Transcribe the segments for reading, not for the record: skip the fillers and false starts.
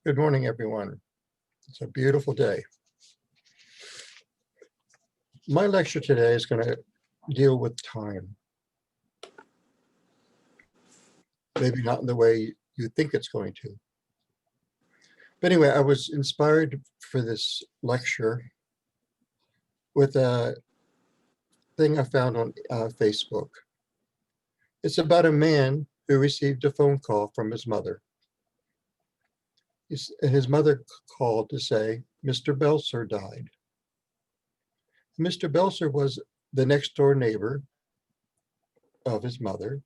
Good morning, everyone. It's a beautiful day. My lecture today is going to deal with time. Maybe not in the way you think it's going to. But anyway, I was inspired for this lecture with a thing I found on Facebook. It's about a man who received a phone call from his mother. And his mother called to say, Mr. Belser died. Mr. Belser was the next door neighbor of his mother,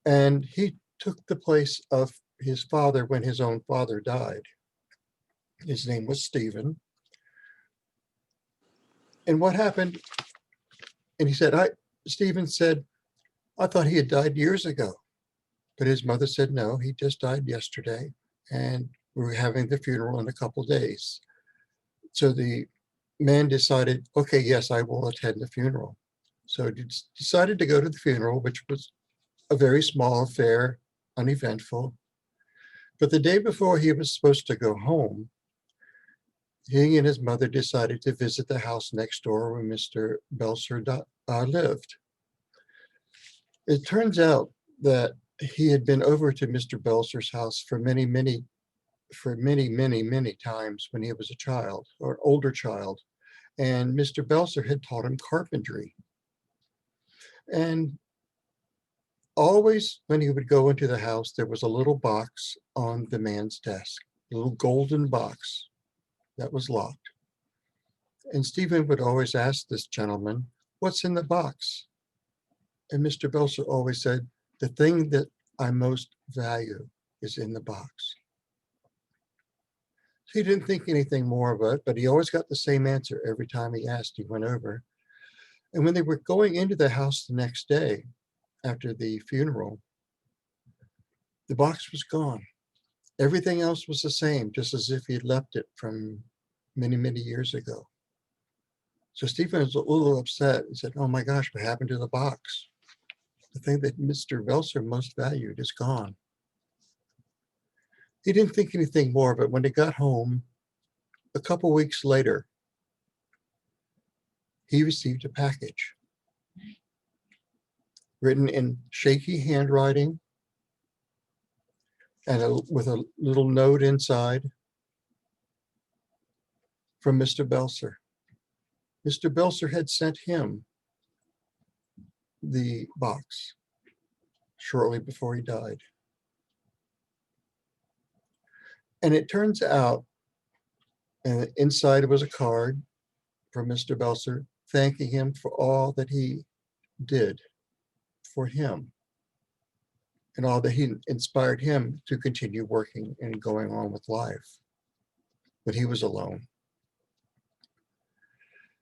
and he took the place of his father when his own father died. His name was Stephen. And what happened? And he said, Stephen said, I thought he had died years ago. But his mother said, no, he just died yesterday. And we were having the funeral in a couple of days. So the man decided, okay, yes, I will attend the funeral. So he decided to go to the funeral, which was a very small affair, uneventful. But the day before he was supposed to go home, he and his mother decided to visit the house next door where Mr. Belser lived. It turns out that he had been over to Mr. Belser's house for many times when he was a child or an older child. And Mr. Belser had taught him carpentry. And always when he would go into the house, there was a little box on the man's desk, a little golden box that was locked. And Stephen would always ask this gentleman, what's in the box? And Mr. Belser always said, the thing that I most value is in the box. He didn't think anything more of it, but he always got the same answer every time he asked. He went over. And when they were going into the house the next day after the funeral, the box was gone. Everything else was the same, just as if he had left it from many years ago. So Stephen was a little upset. He said, oh my gosh, what happened to the box? The thing that Mr. Belser most valued is gone. He didn't think anything more of it. When he got home, a couple weeks later, he received a package written in shaky handwriting and with a little note inside from Mr. Belser. Mr. Belser had sent him the box shortly before he died. And it turns out, and inside was a card from Mr. Belser thanking him for all that he did for him and all that he inspired him to continue working and going on with life when he was alone.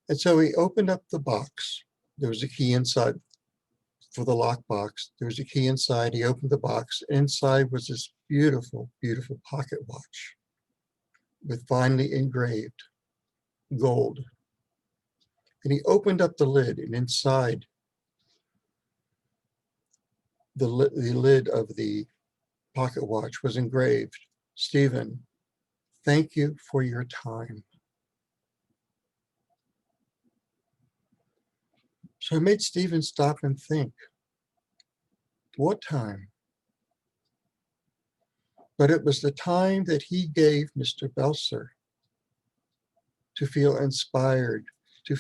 And so he opened up the box. There was a key inside for the lockbox. There was a key inside. He opened the box. Inside was this beautiful pocket watch with finely engraved gold. And he opened up the lid, and inside the lid of the pocket watch was engraved, Stephen, thank you for your time. So it made Stephen stop and think, what time? But it was the time that he gave Mr. Belser to feel inspired, to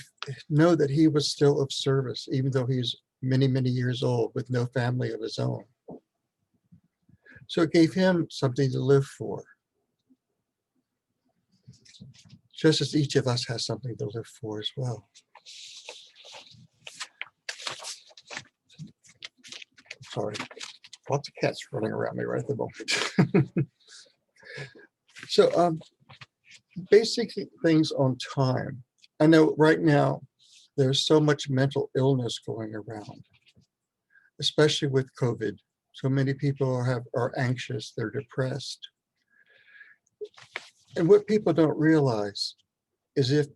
know that he was still of service, even though he's many years old with no family of his own. So it gave him something to live for. Just as each of us has something to live for as well. Sorry, lots of cats running around me right at the moment. So basic things on time. I know right now there's so much mental illness going around, especially with COVID. So many people are anxious, they're depressed. And what people don't realize is if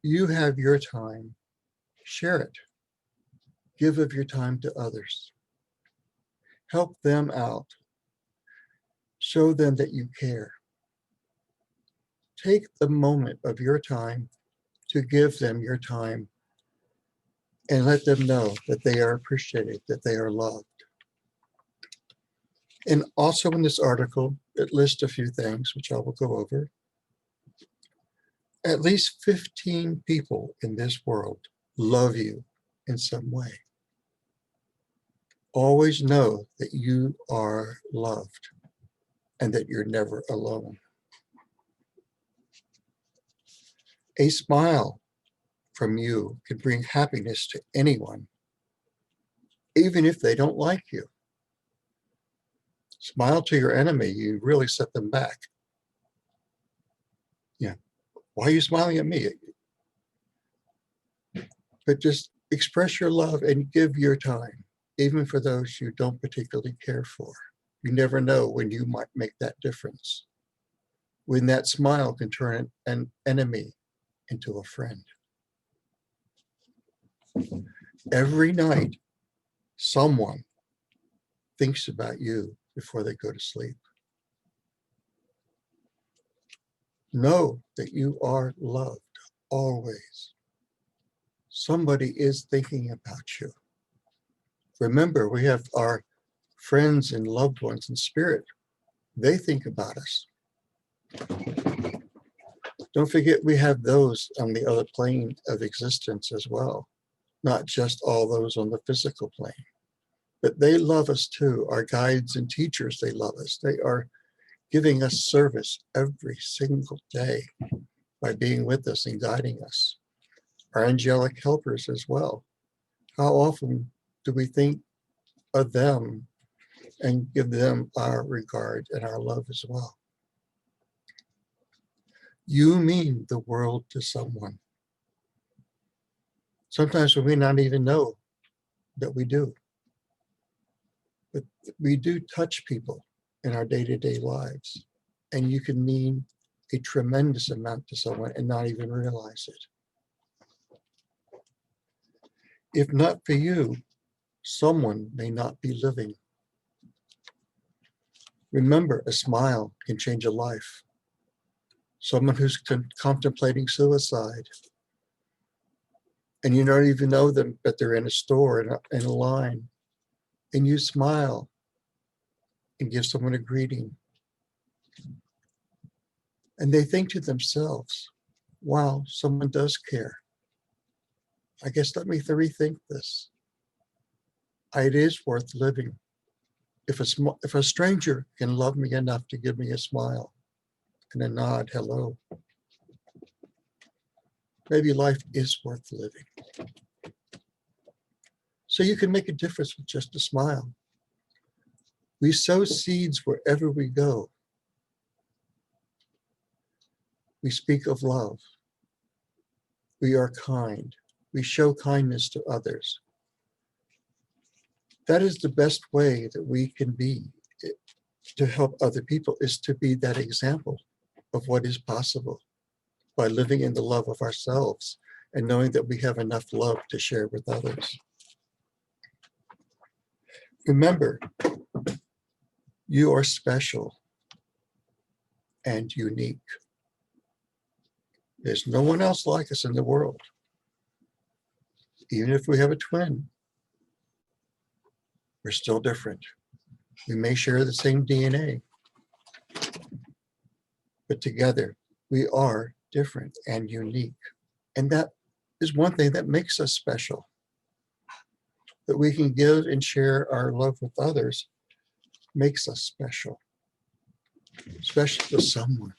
you have your time, share it. Give of your time to others. Help them out. Show them that you care. Take the moment of your time to give them your time and let them know that they are appreciated, that they are loved. And also in this article, it lists a few things, which I will go over. At least 15 people in this world love you in some way. Always know that you are loved and that you're never alone. A smile from you can bring happiness to anyone, even if they don't like you. Smile to your enemy, you really set them back. Yeah. Why are you smiling at me? But just express your love and give your time, even for those you don't particularly care for. You never know when you might make that difference, when that smile can turn an enemy into a friend. Every night, someone thinks about you before they go to sleep. Know that you are loved always. Somebody is thinking about you. Remember, we have our friends and loved ones in spirit. They think about us. Don't forget, we have those on the other plane of existence as well, not just all those on the physical plane. But they love us too. Our guides and teachers, they love us. They are giving us service every single day by being with us and guiding us. Our angelic helpers as well. How often do we think of them and give them our regard and our love as well? You mean the world to someone. Sometimes we may not even know that we do. But we do touch people in our day-to-day lives. And you can mean a tremendous amount to someone and not even realize it. If not for you, someone may not be living. Remember, a smile can change a life. Someone who's contemplating suicide, and you don't even know them, but they're in a store, in a line, and you smile and give someone a greeting. And they think to themselves, wow, someone does care. I guess let me rethink this. It is worth living. If a stranger can love me enough to give me a smile and a nod, hello, maybe life is worth living. So you can make a difference with just a smile. We sow seeds wherever we go. We speak of love. We are kind. We show kindness to others. That is the best way that we can be to help other people, is to be that example of what is possible by living in the love of ourselves and knowing that we have enough love to share with others. Remember, you are special and unique. There's no one else like us in the world. Even if we have a twin, we're still different. We may share the same DNA, but together we are different and unique. And that is one thing that makes us special. That we can give and share our love with others makes us special, special to someone.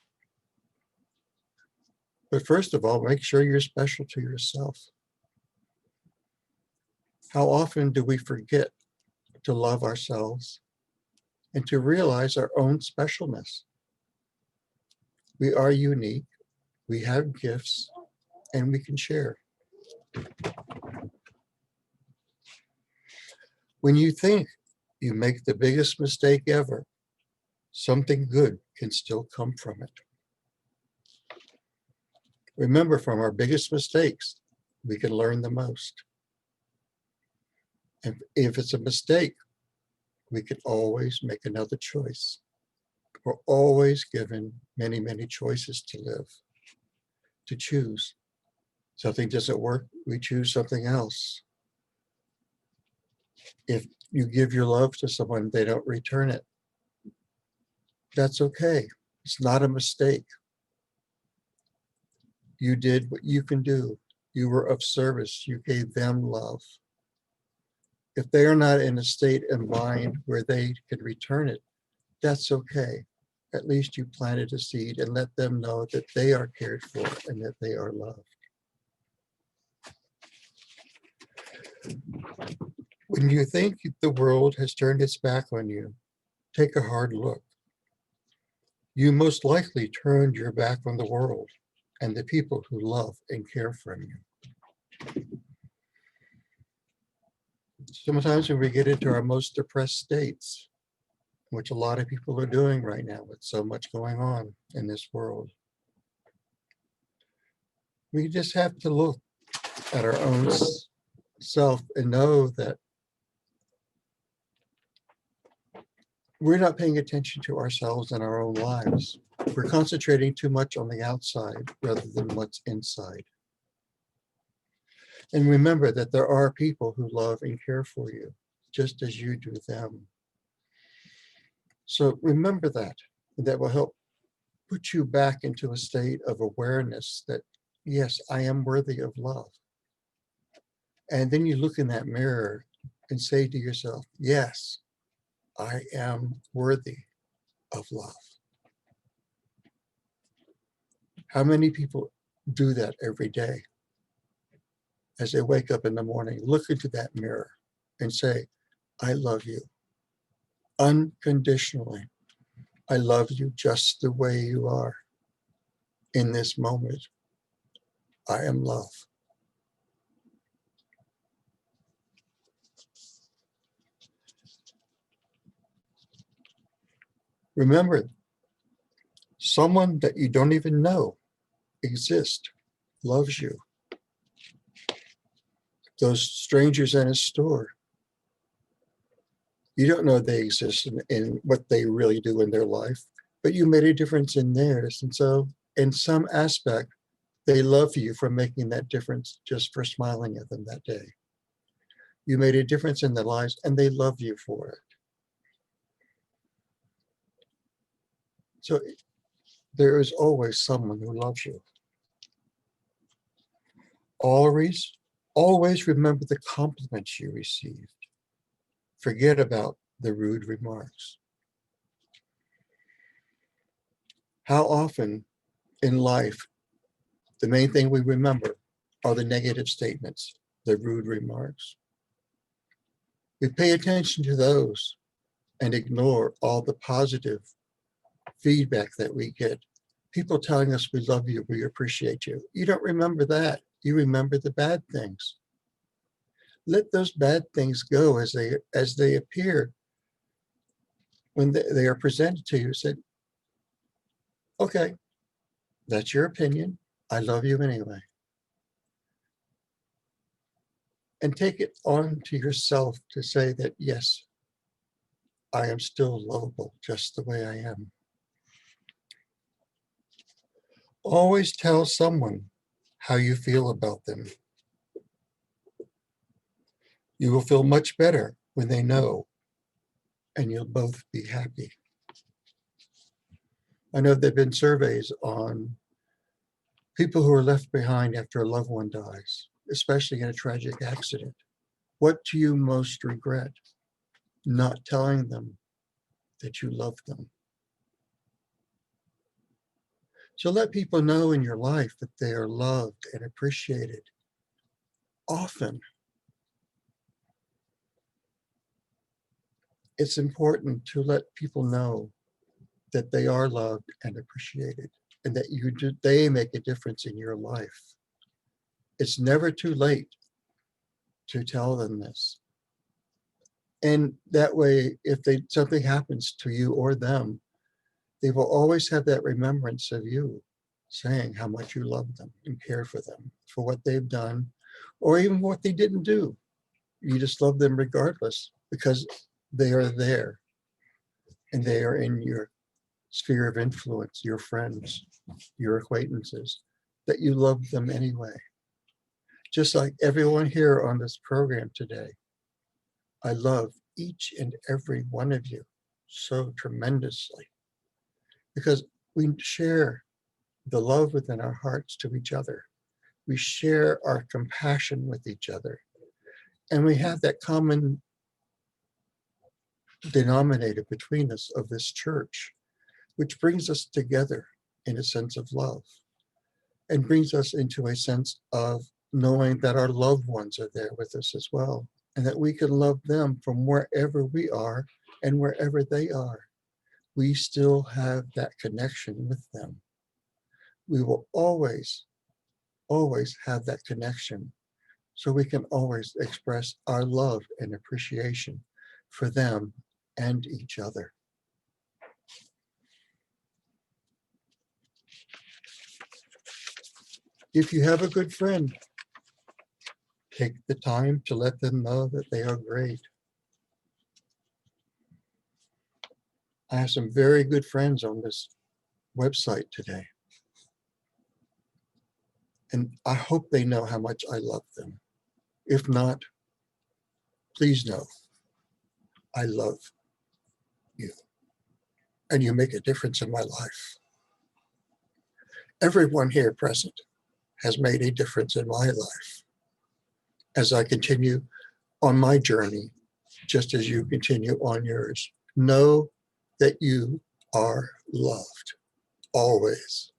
But first of all, make sure you're special to yourself. How often do we forget to love ourselves and to realize our own specialness? We are unique, we have gifts, and we can share. When you think you make the biggest mistake ever, something good can still come from it. Remember, from our biggest mistakes, we can learn the most. And if it's a mistake, we can always make another choice. We're always given many, many choices to live, to choose. Something doesn't work, we choose something else. If you give your love to someone, they don't return it. That's okay. It's not a mistake. You did what you can do. You were of service. You gave them love. If they are not in a state of mind where they can return it, that's okay. At least you planted a seed and let them know that they are cared for and that they are loved. When you think the world has turned its back on you, take a hard look. You most likely turned your back on the world and the people who love and care for you. Sometimes when we get into our most depressed states, which a lot of people are doing right now with so much going on in this world, we just have to look at our own self and know that we're not paying attention to ourselves and our own lives. We're concentrating too much on the outside rather than what's inside. And remember that there are people who love and care for you, just as you do them. So remember that, and that will help put you back into a state of awareness that, yes, I am worthy of love. And then you look in that mirror and say to yourself, yes, I am worthy of love. How many people do that every day? As they wake up in the morning, look into that mirror and say, I love you unconditionally. I love you just the way you are. In this moment, I am love. Remember, someone that you don't even know exists, loves you. Those strangers in a store, you don't know they exist in what they really do in their life, but you made a difference in theirs. And so in some aspect, they love you for making that difference just for smiling at them that day. You made a difference in their lives and they love you for it. So there is always someone who loves you. Always remember the compliments you received. Forget about the rude remarks. How often in life, the main thing we remember are the negative statements, the rude remarks. We pay attention to those and ignore all the positive feedback that we get. People telling us we love you, we appreciate you. You don't remember that. You remember the bad things. Let those bad things go as they appear. When they are presented to you, say, okay, that's your opinion. I love you anyway. And take it on to yourself to say that, yes, I am still lovable just the way I am. Always tell someone how you feel about them. You will feel much better when they know, and you'll both be happy. I know there have been surveys on people who are left behind after a loved one dies, especially in a tragic accident. What do you most regret? Not telling them that you love them. So let people know in your life that they are loved and appreciated often. It's important to let people know that they are loved and appreciated and that they make a difference in your life. It's never too late to tell them this. And that way, if something happens to you or them, they will always have that remembrance of you saying how much you love them and care for them, for what they've done, or even what they didn't do. You just love them regardless because they are there and they are in your sphere of influence, your friends, your acquaintances, that you love them anyway. Just like everyone here on this program today, I love each and every one of you so tremendously because we share the love within our hearts to each other. We share our compassion with each other. And we have that common denominator between us of this church, which brings us together in a sense of love and brings us into a sense of knowing that our loved ones are there with us as well, and that we can love them from wherever we are and wherever they are. We still have that connection with them. We will always, always have that connection, so we can always express our love and appreciation for them and each other. If you have a good friend, take the time to let them know that they are great. I have some very good friends on this website today. And I hope they know how much I love them. If not, please know I love you. And you make a difference in my life. Everyone here present has made a difference in my life as I continue on my journey, just as you continue on yours. Know that you are loved, always.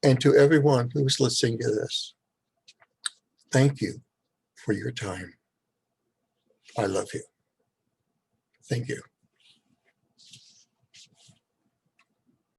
And to everyone who's listening to this, thank you for your time. I love you. Thank you.